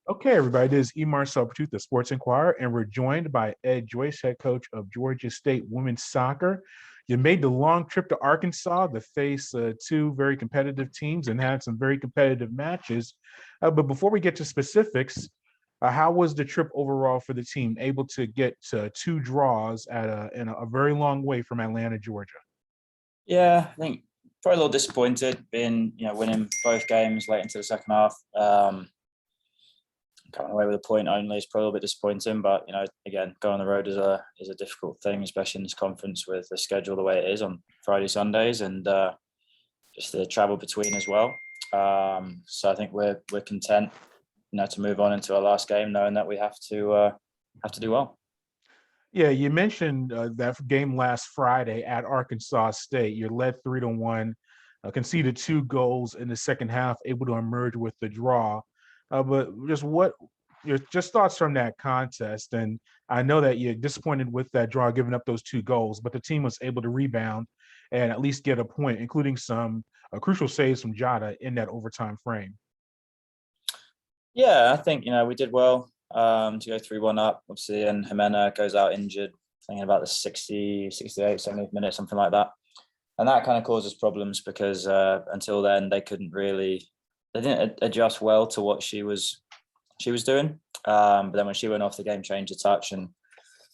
Okay, everybody, this is Emar Substitute, the Sports Inquirer, and we're joined by Ed Joyce, head coach of Georgia State women's soccer. You made the long trip to Arkansas to face two very competitive teams and had some very competitive matches. But before we get to specifics, how was the trip overall for the team? Able to get two draws in a very long way from Atlanta, Georgia. Yeah, I think probably a little disappointed being, winning both games late into the second half. Coming away with a point only is probably a little bit disappointing, but again, going on the road is a difficult thing, especially in this conference with the schedule the way it is on Friday, Sundays, and just the travel between as well. So I think we're content, to move on into our last game, knowing that we have to do well. Yeah, you mentioned that game last Friday at Arkansas State. You led 3-1, conceded two goals in the second half, able to emerge with the draw. But just what your just thoughts from that contest? And I know that you're disappointed with that draw, giving up those two goals, but the team was able to rebound and at least get a point, including some crucial saves from Jota in that overtime frame. Yeah, I think we did well to go 3-1 up, obviously, and Jimena goes out injured, thinking about the 60, 68, 70th minute, something like that. And that kind of causes problems because until then they didn't adjust well to what she was doing. But then when she went off, the game changed a touch, and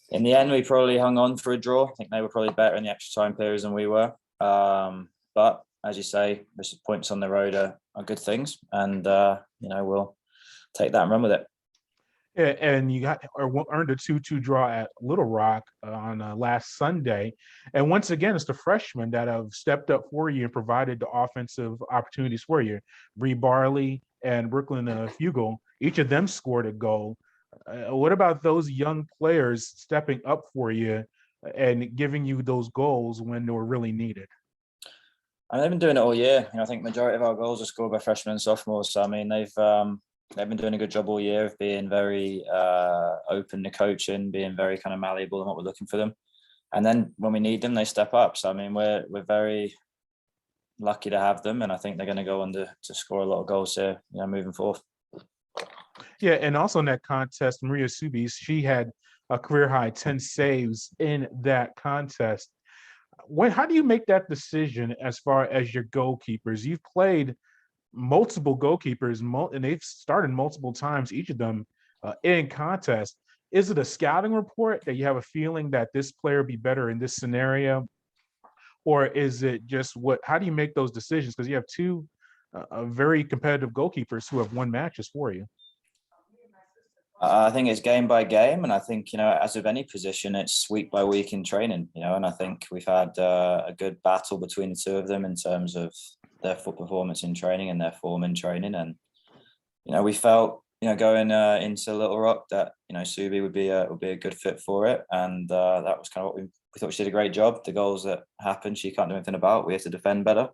in the end we probably hung on for a draw. I think they were probably better in the extra time periods than we were. But as you say, points on the road are good things, and we'll take that and run with it. And you earned a 2-2 draw at Little Rock on last Sunday. And once again, it's the freshmen that have stepped up for you and provided the offensive opportunities for you. Bree, Barley, and Brooklyn Fugel, each of them scored a goal. What about those young players stepping up for you and giving you those goals when they were really needed? They've been doing it all year. I think the majority of our goals are scored by freshmen and sophomores. So, I mean, they've been doing a good job all year of being very open to coaching, being very kind of malleable in what we're looking for them. And then when we need them, they step up. So, I mean, we're very lucky to have them. And I think they're going to go on to score a lot of goals here, moving forward. Yeah, and also in that contest, Maria Subis, she had a career high 10 saves in that contest. How do you make that decision as far as your goalkeepers? You've played multiple goalkeepers, and they've started multiple times, each of them in contest. Is it a scouting report that you have a feeling that this player would be better in this scenario? Or is it just how do you make those decisions? Because you have two very competitive goalkeepers who have won matches for you. I think it's game by game, and I think as with any position, it's week by week in training. And I think we've had a good battle between the two of them in terms of their full performance in training and their form in training. And we felt going into Little Rock that Subi would be a good fit for it, and that was kind of what we thought. She did a great job. The goals that happened, she can't do anything about. We have to defend better.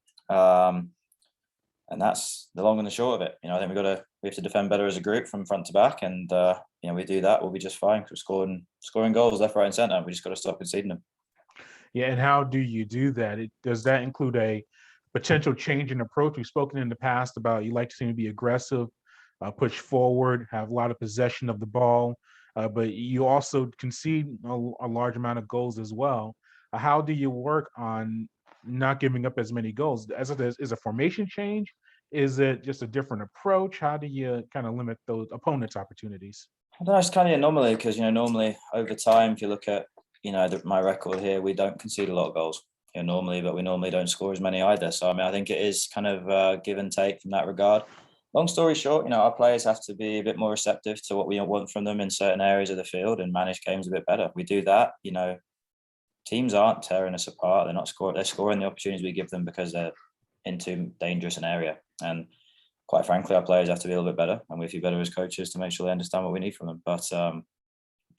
And that's the long and the short of it. I think we have to defend better as a group from front to back, and we do that, we'll be just fine. We're scoring goals left, right, and centre. We just got to stop conceding them. Yeah, and how do you do that? Does that include a potential change in approach? We've spoken in the past about you like to seem to be aggressive, push forward, have a lot of possession of the ball, but you also concede a large amount of goals as well. How do you work on not giving up as many goals? Is a formation change? Is it just a different approach? How do you kind of limit those opponents' opportunities? I don't know, it's kind of an anomaly because normally over time, if you look at my record here, we don't concede a lot of goals normally, but we normally don't score as many either. So I mean, I think it is kind of give and take from that regard. Long story short, our players have to be a bit more receptive to what we want from them in certain areas of the field and manage games a bit better. If we do that, teams aren't tearing us apart. They're not scoring. They're scoring the opportunities we give them because they're into dangerous an area. And quite frankly, our players have to be a little bit better, and we have to be better as coaches to make sure they understand what we need from them. But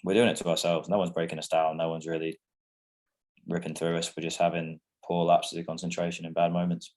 we're doing it to ourselves. No one's breaking us down. No one's really ripping through us. We're just having poor lapses of concentration in bad moments.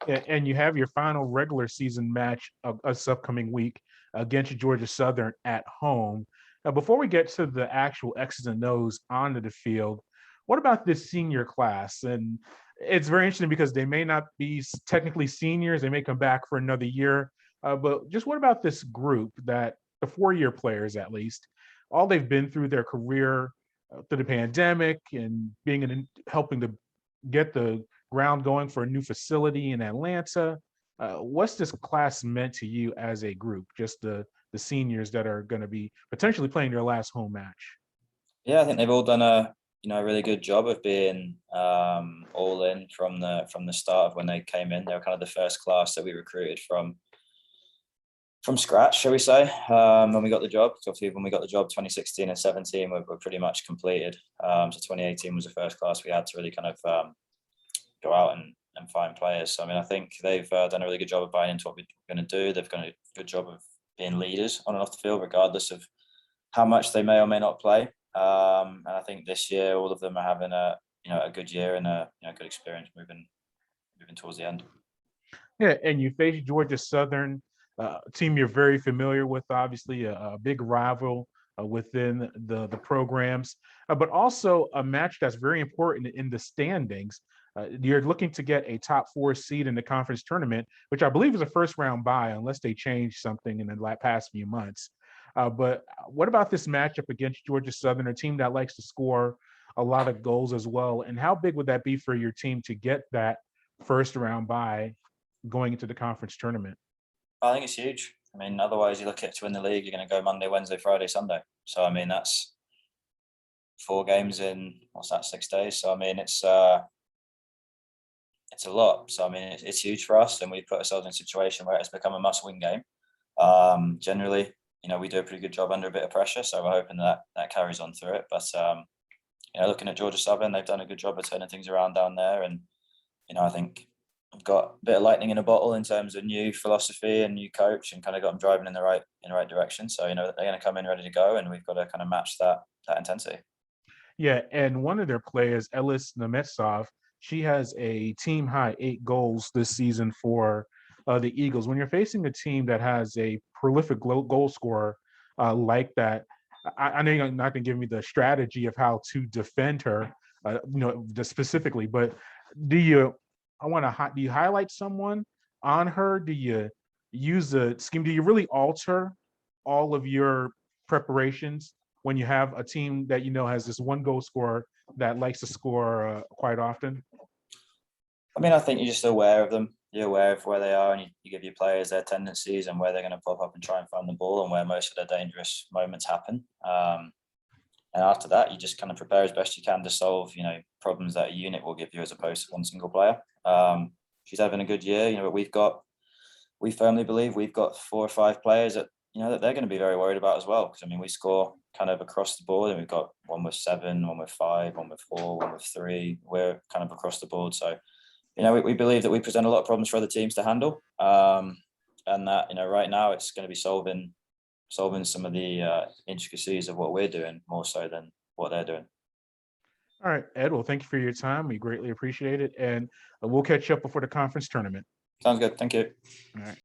And you have your final regular season match of this upcoming week against Georgia Southern at home. Now, before we get to the actual X's and O's onto the field, what about this senior class? And it's very interesting because they may not be technically seniors. They may come back for another year, But just what about this group that the 4-year players, at least, all they've been through their career through the pandemic and being helping to get the ground going for a new facility in Atlanta. What's this class meant to you as a group? Just the seniors that are going to be potentially playing their last home match. Yeah, I think they've all done a really good job of being all in from the start of when they came in. They were kind of the first class that we recruited from scratch, shall we say, when we got the job. So obviously, when we got the job, 2016 and 17 were pretty much completed. So 2018 was the first class we had to really kind of go out and find players. So I mean, I think they've done a really good job of buying into what we're going to do. They've done a good job of being leaders on and off the field, regardless of how much they may or may not play. And I think this year, all of them are having a good year and a good experience moving towards the end. Yeah, and you face Georgia Southern, a team you're very familiar with, obviously a big rival within the programs, but also a match that's very important in the standings. You're looking to get a top 4 seed in the conference tournament, which I believe is a first round bye, unless they change something in the past few months. But what about this matchup against Georgia Southern, a team that likes to score a lot of goals as well? And how big would that be for your team to get that first round bye going into the conference tournament? I think it's huge. I mean, otherwise you look at to win the league, you're going to go Monday, Wednesday, Friday, Sunday. So I mean, that's 4 games in 6 days. So I mean, it's a lot. So I mean, it's huge for us, and we put ourselves in a situation where it's become a must-win game. Generally, we do a pretty good job under a bit of pressure, so we're hoping that carries on through it. But looking at Georgia Southern, they've done a good job of turning things around down there, and I think I've got a bit of lightning in a bottle in terms of new philosophy and new coach, and kind of got them driving in the right direction. So they're going to come in ready to go, and we've got to kind of match that intensity. Yeah, and one of their players, Ellis Nemetsov, she has a team high 8 goals this season for the Eagles. When you're facing a team that has a prolific goal scorer like that, I know you're not going to give me the strategy of how to defend her, just specifically, but do you highlight someone on her? Do you use the scheme? Do you really alter all of your preparations when you have a team that has this one goal scorer that likes to score quite often? I mean, I think you're just aware of them. You're aware of where they are, and you give your players their tendencies and where they're going to pop up and try and find the ball, and where most of their dangerous moments happen. And after that, you just kind of prepare as best you can to solve, problems that a unit will give you as opposed to one single player. She's having a good year, but we firmly believe we've got 4 or 5 players that that they're going to be very worried about as well. Because I mean, we score kind of across the board, and we've got one with 7, one with 5, one with 4, one with 3. We're kind of across the board. So, we believe that we present a lot of problems for other teams to handle, and that right now it's going to be solving some of the intricacies of what we're doing more so than what they're doing. All right, Ed. Well, thank you for your time. We greatly appreciate it, and we'll catch up before the conference tournament. Sounds good. Thank you. All right.